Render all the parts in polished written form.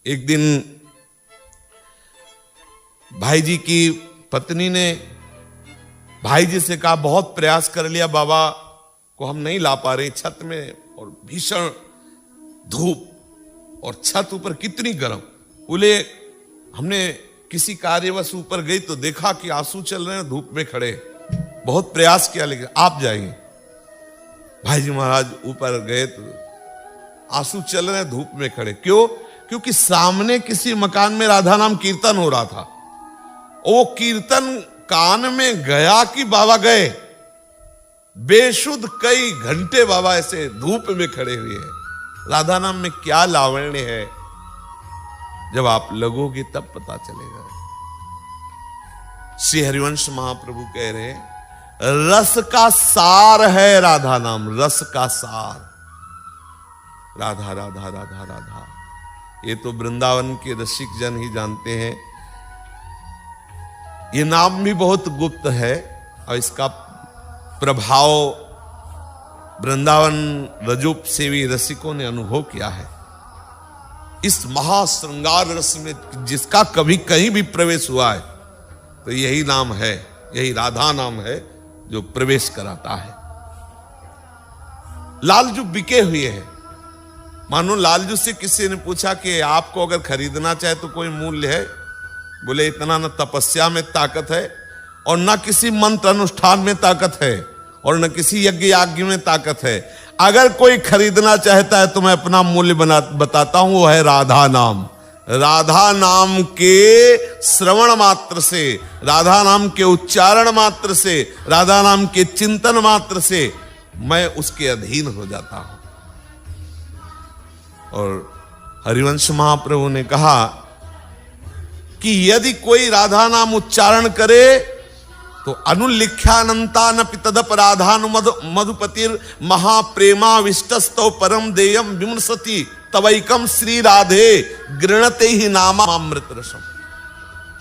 एक दिन भाई जी की पत्नी ने भाई जी से कहा, बहुत प्रयास कर लिया, बाबा को हम नहीं ला पा रहे छत में, और भीषण धूप और छत ऊपर कितनी गर्म। बोले हमने किसी कार्यवश ऊपर गई तो देखा कि आंसू चल रहे हैं, धूप में खड़े, बहुत प्रयास किया लेकिन आप जाइए। भाई जी महाराज ऊपर गए तो आंसू चल रहे हैं, धूप में खड़े। क्यों? क्योंकि सामने किसी मकान में राधा नाम कीर्तन हो रहा था। वो कीर्तन कान में गया कि बाबा गए, बेशुद्ध कई घंटे बाबा ऐसे धूप में खड़े हुए हैं। राधा नाम में क्या लावण्य है, जब आप लगोगे तब पता चलेगा। श्री हरिवंश महाप्रभु कह रहे हैं, रस का सार है राधा नाम, रस का सार। राधा राधा राधा राधा, ये तो वृंदावन के रसिक जन ही जानते हैं। ये नाम भी बहुत गुप्त है और इसका प्रभाव वृंदावन रजूप सेवी रसिकों ने अनुभव किया है। इस महाश्रृंगार रस में जिसका कभी कहीं भी प्रवेश हुआ है तो यही नाम है, यही राधा नाम है जो प्रवेश कराता है। लालजू बिके हुए हैं। मानो लालजू से किसी ने पूछा कि आपको अगर खरीदना चाहे तो कोई मूल्य है? बोले इतना न तपस्या में ताकत है और न किसी मंत्र अनुष्ठान में ताकत है और न किसी यज्ञ याज्ञ में ताकत है। अगर कोई खरीदना चाहता है तो मैं अपना मूल्य बताता हूं, वो है राधा नाम। राधा नाम के श्रवण मात्र से, राधा नाम के उच्चारण मात्र से, राधा नाम के चिंतन मात्र से मैं उसके अधीन हो जाता हूं। और हरिवंश महाप्रभु ने कहा कि यदि कोई राधा नाम उच्चारण करे तो अनुल्लिख्यानंता न पितदप राधानु मधुपतिर महाप्रेमा विष्टस्तौ परम देयम विमृशति तवैकम श्री राधे गृणते ही नामामृत रसम।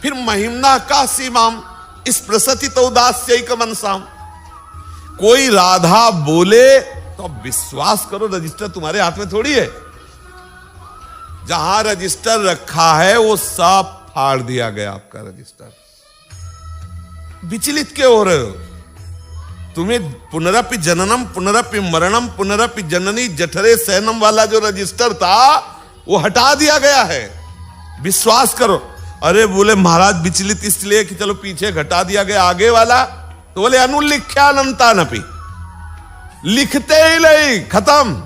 फिर महिमना का सीमाम इस प्रसति तो दास्यैक मनसाम। कोई राधा बोले तो विश्वास करो, रजिस्टर तुम्हारे हाथ में थोड़ी है। जहां रजिस्टर रखा है वो सब फाड़ दिया गया। आपका रजिस्टर विचलित क्यों हो रहे हो? तुम्हें पुनरपि जननम पुनरपि मरणम पुनरपि जननी जठरे सैनम वाला जो रजिस्टर था वो हटा दिया गया है। विश्वास करो। अरे बोले महाराज विचलित इसलिए कि चलो पीछे घटा दिया गया, आगे वाला तो बोले अनुल्लिख्यानंता नपि, लिखते ही नहीं, खत्म।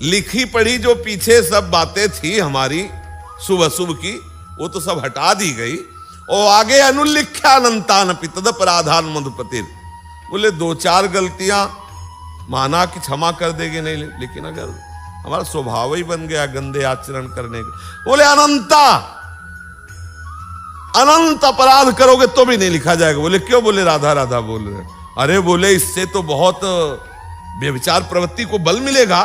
लिखी पढ़ी जो पीछे सब बातें थी हमारी शुभ अशुभ की, वो तो सब हटा दी गई। और आगे अनुल्लिख्यानंतानपि तदपराधान मधुपतिर। बोले दो चार गलतियां माना कि क्षमा कर देंगे, नहीं, लेकिन अगर हमारा स्वभाव ही बन गया गंदे आचरण करने का, बोले अनंत अपराध करोगे तो भी नहीं लिखा जाएगा। बोले क्यों? बोले राधा राधा बोल रहे। अरे बोले इससे तो बहुत व्यभिचार प्रवृत्ति को बल मिलेगा।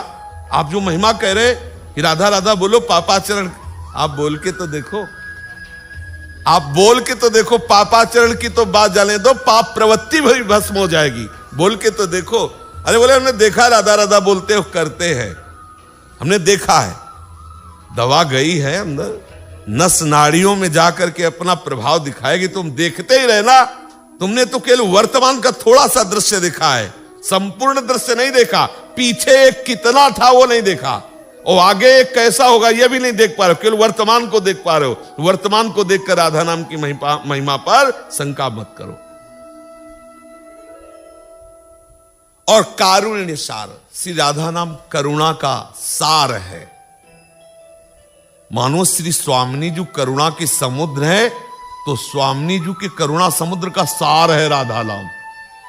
आप जो महिमा कह रहे कि राधा राधा बोलो पापाचरण, आप बोल के तो देखो, आप बोल के तो देखो। पापाचरण की तो बात जाने दो, पाप प्रवृत्ति भी भस्म हो जाएगी। बोल के तो देखो। अरे बोले हमने देखा राधा राधा बोलते हो, करते हैं, हमने देखा है। दवा गई है अंदर, नस नाड़ियों में जाकर के अपना प्रभाव दिखाएगी। तुम देखते ही रहना। तुमने तो केवल वर्तमान का थोड़ा सा दृश्य देखा है, संपूर्ण दृश्य नहीं देखा। पीछे एक कितना था वो नहीं देखा, और आगे एक कैसा होगा ये भी नहीं देख पा रहे हो। केवल वर्तमान को देख पा रहे हो। वर्तमान को देखकर राधा नाम की महिमा पर शंका मत करो। और कारुण्य सार, श्री राधा नाम करुणा का सार है। मानो श्री स्वामिनी जी करुणा के समुद्र है, तो स्वामिनी जी के करुणा समुद्र का सार है राधा नाम।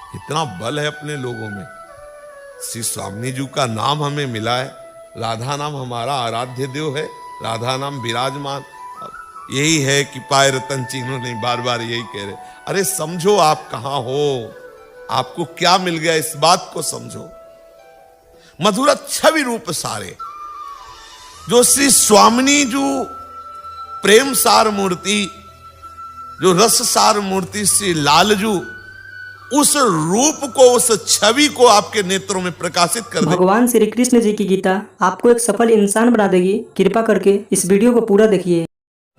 कितना बल है अपने लोगों में। श्री स्वामिनी जी का नाम हमें मिला है, राधा नाम हमारा आराध्य देव है, राधा नाम विराजमान। यही है कि पाए रतन चीनो नहीं, बार बार यही कह रहे। अरे समझो आप कहां हो, आपको क्या मिल गया, इस बात को समझो। मधुर छवि रूप सारे, जो श्री स्वामिनी जो प्रेम सार मूर्ति, जो रस सार मूर्ति श्री लालजू, उस रूप को, उस छवि को आपके नेत्रों में प्रकाशित कर दे। भगवान श्री कृष्ण जी की गीता आपको एक सफल इंसान बना देगी। कृपा करके इस वीडियो को पूरा देखिए।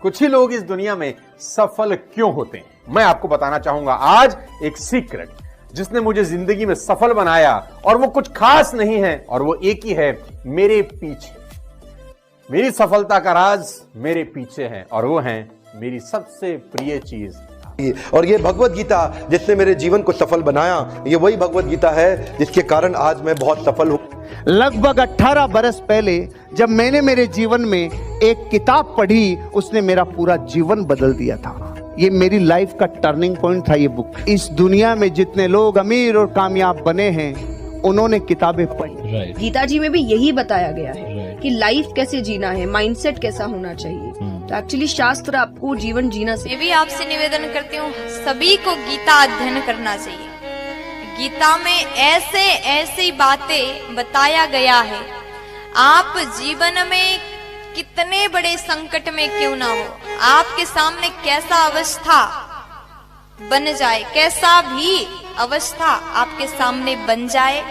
कुछ ही लोग इस दुनिया में सफल क्यों होते हैं, मैं आपको बताना चाहूंगा आज एक सीक्रेट जिसने मुझे जिंदगी में सफल बनाया, और वो कुछ खास नहीं है, और वो एक ही है, मेरे पीछे। मेरी सफलता का राज मेरे पीछे है, और वो है मेरी सबसे प्रिय चीज। और ये भगवत गीता जिसने मेरे जीवन को सफल बनाया, ये वही भगवत गीता है जिसके कारण आज मैं बहुत सफल हूँ। लगभग 18 बरस पहले जब मैंने मेरे जीवन में एक किताब पढ़ी, उसने मेरा पूरा जीवन बदल दिया था। ये मेरी लाइफ का टर्निंग पॉइंट था ये बुक। इस दुनिया में जितने लोग अमीर और कामयाब बने हैं, उन्होंने किताबें पढ़ी। गीता जी में भी यही बताया गया है कि लाइफ कैसे जीना है, माइंडसेट कैसा होना चाहिए। तो एक्चुअली शास्त्र आपको जीवन जीना से। मैं भी आपसे निवेदन करती हूँ, सभी को गीता अध्ययन करना चाहिए। गीता में ऐसे ऐसी बातें बताया गया है, आप जीवन में कितने बड़े संकट में क्यों ना हो, आपके सामने कैसा अवस्था बन जाए, कैसा भी अवस्था आपके सामने बन जाए,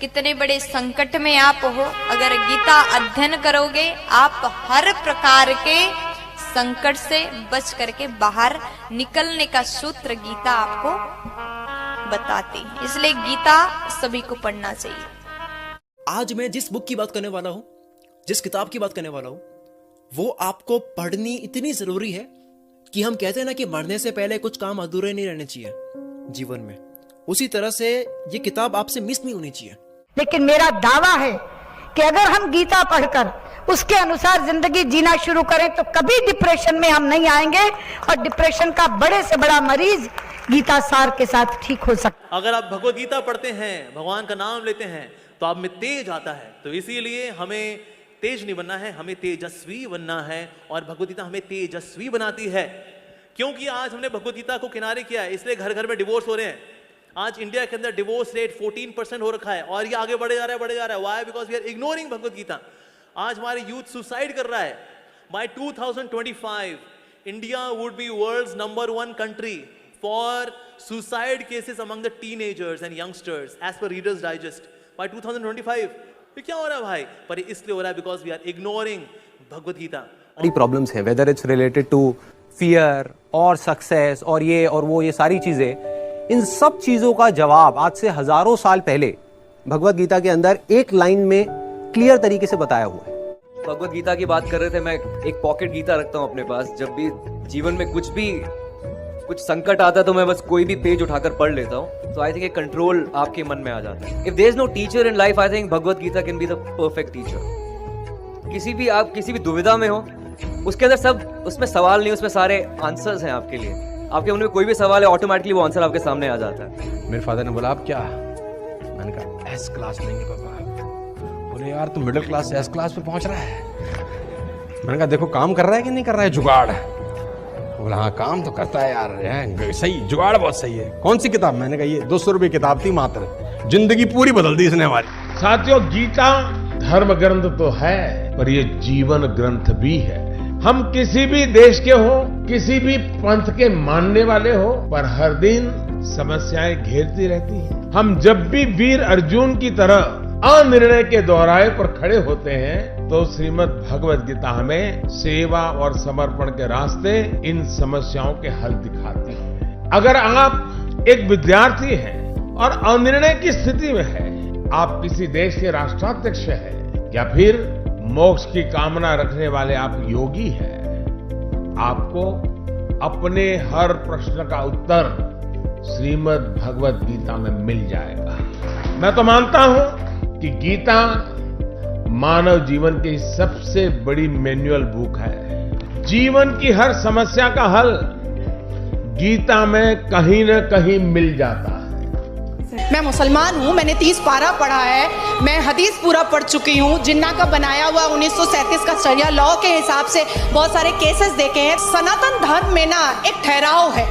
कितने बड़े संकट में आप हो, अगर गीता अध्ययन करोगे आप हर प्रकार के संकट से बच करके बाहर निकलने का सूत्र गीता आपको बताती है। इसलिए गीता सभी को पढ़ना चाहिए। आज मैं जिस बुक की बात करने वाला हूं, जिस किताब की बात करने वाला हूं, वो आपको पढ़नी इतनी जरूरी है कि हम कहते हैं ना कि मरने से पहले कुछ काम अधूरे नहीं रहने चाहिए जीवन में, उसी तरह से ये किताब आपसे मिस नहीं होनी चाहिए। लेकिन मेरा दावा है कि अगर हम गीता पढ़कर उसके अनुसार जिंदगी जीना शुरू करें तो कभी डिप्रेशन में हम नहीं आएंगे, और डिप्रेशन का बड़े से बड़ा मरीज गीता सार के साथ ठीक हो सकता। अगर आप भगवत गीता पढ़ते हैं, भगवान का नाम लेते हैं, तो आप में तेज आता है। तो इसीलिए हमें तेज नहीं बनना है, हमें तेजस्वी बनना है, और भगवत गीता हमें तेजस्वी बनाती है। क्योंकि आज हमने भगवत गीता को किनारे किया है, इसलिए घर घर में डिवोर्स हो रहे हैं। आज इंडिया के अंदर डिवोर्स रेट 14% हो रखा है, और ये आगे बढ़े जा रहा है। Why? Because we are ignoring Bhagavad Gita. आज हमारे यूथ सुसाइड कर रहा है। By 2025 India would be world's number 1 country for suicide cases among the teenagers and youngsters as per Reader's Digest by 2025। ये क्या हो रहा है भाई? पर ये इसलिए हो रहा है because we are ignoring Bhagavad Gita. बड़ी प्रॉब्लम्स है, whether it's related to fear और सक्सेस और ये और वो, ये सारी चीजें, इन सब चीजों का जवाब आज से हजारों साल पहले भगवत गीता के अंदर एक लाइन में क्लियर तरीके से बताया हुआ है। भगवत गीता की बात कर रहे थे, मैं एक पॉकेट गीता रखता हूँ अपने पास। जब भी जीवन में कुछ संकट आता है तो मैं बस कोई भी पेज उठाकर पढ़ लेता हूँ। तो आई थिंक एक कंट्रोल आपके मन में आ जाता है। If there is no teacher in life, I think Bhagavad Gita can be the perfect teacher. आप किसी भी दुविधा में हो, उसके अंदर सब, उसमें सवाल नहीं, उसमें सारे आंसर्स हैं आपके लिए। आपके मन में कोई भी सवाल है, ऑटोमेटिकली वो आंसर आपके सामने आ जाता है। मेरे फादर ने बोला, आप क्या? मैंने कहा एस क्लास लेंगे पापा। बोले यार तू मिडिल क्लास से एस क्लास पे पहुंच रहा है। मैंने कहा देखो काम कर रहा है कि नहीं कर रहा है जुगाड़। बोला हाँ काम तो करता है यार, सही जुगाड़ बहुत सही है। कौन सी किताब? मैंने कहा ये 200 रुपये किताब थी मात्र, जिंदगी पूरी बदल दी इसने हमारी। साथियों, गीता धर्म ग्रंथ तो है, पर ये जीवन ग्रंथ भी है। हम किसी भी देश के हो, किसी भी पंथ के मानने वाले हो, पर हर दिन समस्याएं घेरती रहती हैं। हम जब भी वीर अर्जुन की तरह अनिर्णय के दोहराए पर खड़े होते हैं, तो श्रीमद् भगवत गीता हमें सेवा और समर्पण के रास्ते इन समस्याओं के हल दिखाती है। अगर आप एक विद्यार्थी हैं और अनिर्णय की स्थिति में है, आप किसी देश के राष्ट्राध्यक्ष हैं, या फिर मोक्ष की कामना रखने वाले आप योगी हैं, आपको अपने हर प्रश्न का उत्तर श्रीमद् भगवत गीता में मिल जाएगा। मैं तो मानता हूं कि गीता मानव जीवन की सबसे बड़ी मैनुअल बुक है। जीवन की हर समस्या का हल गीता में कहीं न कहीं मिल जाता है। मैं मुसलमान हूँ, मैंने 30 पारा पढ़ा है, मैं हदीस पूरा पढ़ चुकी हूँ। जिन्ना का बनाया हुआ 1937 का शरिया लॉ के हिसाब से बहुत सारे केसेस देखे हैं। सनातन धर्म में ना एक ठहराव है,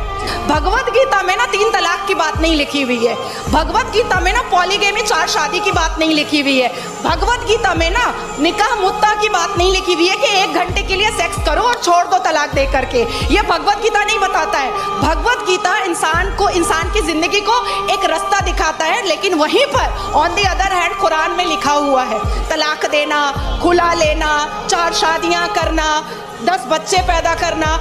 भगवत गीता में ना 3 तलाक की बात नहीं लिखी हुई है। भगवत गीता में ना पॉलीगैमी 4 शादी की बात नहीं लिखी हुई है। भगवत गीता में ना निकाह मुत्ता की बात नहीं लिखी हुई है कि 1 घंटे के लिए सेक्स करो और छोड़ दो तलाक दे करके। ये भगवत गीता नहीं बताता है। भगवत गीता इंसान की जिंदगी को एक रास्ता दिखाता है, लेकिन वहीं पर on the other hand Quran में लिखा हुआ है तलाक देना, खुला लेना, 4 शादियां करना, 10 बच्चे पैदा करना।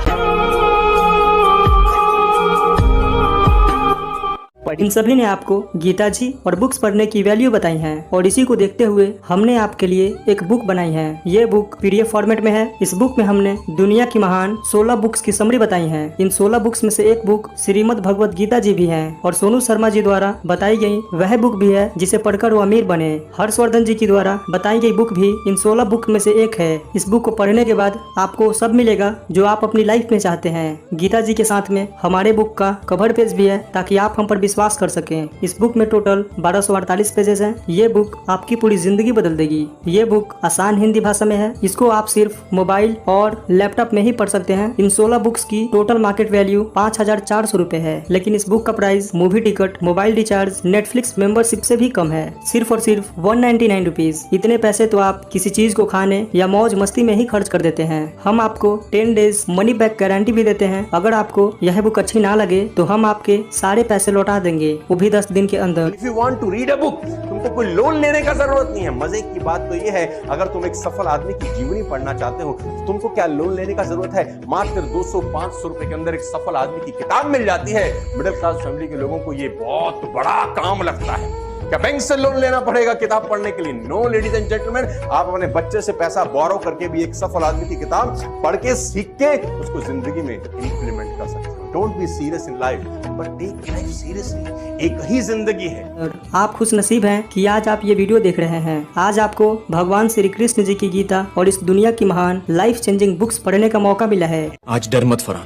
इन सभी ने आपको गीता जी और बुक्स पढ़ने की वैल्यू बताई है और इसी को देखते हुए हमने आपके लिए एक बुक बनाई है। ये बुक पीडीएफ फॉर्मेट में है। इस बुक में हमने दुनिया की महान 16 बुक्स की समरी बताई है। इन 16 बुक्स में से एक बुक श्रीमद् भगवत गीता जी भी है और सोनू शर्मा जी द्वारा बताई गई वह बुक भी है जिसे पढ़कर वो अमीर बने। हर्षवर्धन जी की द्वारा बताई गई बुक भी इन 16 बुक में से एक है। इस बुक को पढ़ने के बाद आपको सब मिलेगा जो आप अपनी लाइफ में चाहते हैं। गीता जी के साथ में हमारे बुक का कवर पेज भी है ताकि आप हम पर विश्वास कर सकें। इस बुक में टोटल 1248 पेजेस हैं। ये बुक आपकी पूरी जिंदगी बदल देगी। ये बुक आसान हिंदी भाषा में है। इसको आप सिर्फ मोबाइल और लैपटॉप में ही पढ़ सकते हैं। इन 16 बुक्स की टोटल मार्केट वैल्यू 5400 रुपए है, लेकिन इस बुक का price movie ticket, mobile recharge, Netflix membership से भी कम है। सिर्फ और सिर्फ 199 रुपीज। इतने पैसे तो आप किसी चीज को खाने या मौज मस्ती में ही खर्च कर देते हैं। हम आपको 10 डेज मनी बैक गारंटी भी देते हैं। अगर आपको यह बुक अच्छी ना लगे तो हम आपके सारे पैसे लौटा देंगे, वो भी 10 दिन के अंदर। If you want to read a book, तुमको कोई लोन लेने का जरूरत नहीं है। मजे की बात तो ये है, अगर तुम एक सफल आदमी की जीवनी पढ़ना चाहते हो तो तुमको क्या लोन लेने का जरूरत है। मात्र 200-500 रुपए के अंदर एक सफल आदमी की किताब मिल जाती है। मिडिल क्लास फैमिली के लोगों को ये बहुत बड़ा काम लगता है। क्या बैंक से लोन लेना पड़ेगा किताब पढ़ने के लिए? नो लेडीज एंड जेंटलमैन, आप अपने बच्चे से पैसा बोरो करके भी एक सफल आदमी की किताब पढ़ के सीख के उसको जिंदगी में इंप्लीमेंट कर सकते हो। Don't be serious in life but take life seriously. एक ही जिंदगी है। आप खुश नसीब हैं कि आज आप ये वीडियो देख रहे हैं। आज आपको भगवान श्री कृष्ण जी की गीता और इस दुनिया की महान लाइफ चेंजिंग बुक्स पढ़ने का मौका मिला है। आज डर मत फरहान,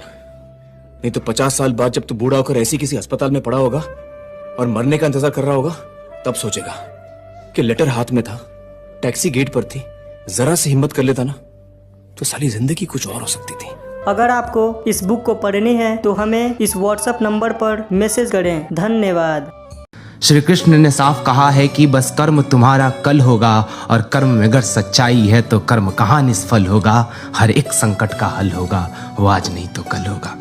नहीं तो 50 साल बाद जब तू बूढ़ा होकर ऐसी किसी अस्पताल में पड़ा होगा और मरने का इंतजार कर रहा होगा, तब सोचेगा कि लेटर हाथ में था, टैक्सी गेट पर थी, जरा से हिम्मत कर लेता ना तो साली जिंदगी कुछ और हो सकती थी। अगर आपको इस बुक को पढ़नी है तो हमें इस व्हाट्सएप नंबर पर मैसेज करें। धन्यवाद। श्री कृष्ण ने साफ कहा है कि बस कर्म तुम्हारा कल होगा, और कर्म में अगर सच्चाई है तो कर्म कहाँ निष्फल होगा। हर एक संकट का हल होगा, वो आज नहीं तो कल होगा।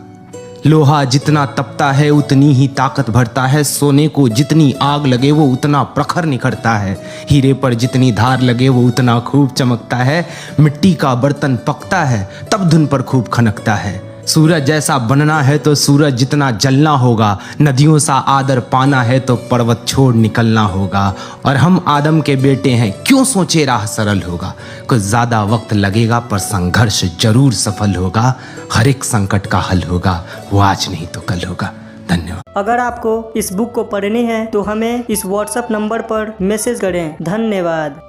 लोहा जितना तपता है उतनी ही ताकत भरता है। सोने को जितनी आग लगे वो उतना प्रखर निखरता है। हीरे पर जितनी धार लगे वो उतना खूब चमकता है। मिट्टी का बर्तन पकता है तब धुन पर खूब खनकता है। सूरज जैसा बनना है तो सूरज जितना जलना होगा। नदियों सा आदर पाना है तो पर्वत छोड़ निकलना होगा। और हम आदम के बेटे हैं, क्यों सोचे राह सरल होगा। कुछ ज्यादा वक्त लगेगा पर संघर्ष जरूर सफल होगा। हर एक संकट का हल होगा, वो आज नहीं तो कल होगा। धन्यवाद। अगर आपको इस बुक को पढ़नी है तो हमें इस व्हाट्सएप नंबर पर मैसेज करें। धन्यवाद।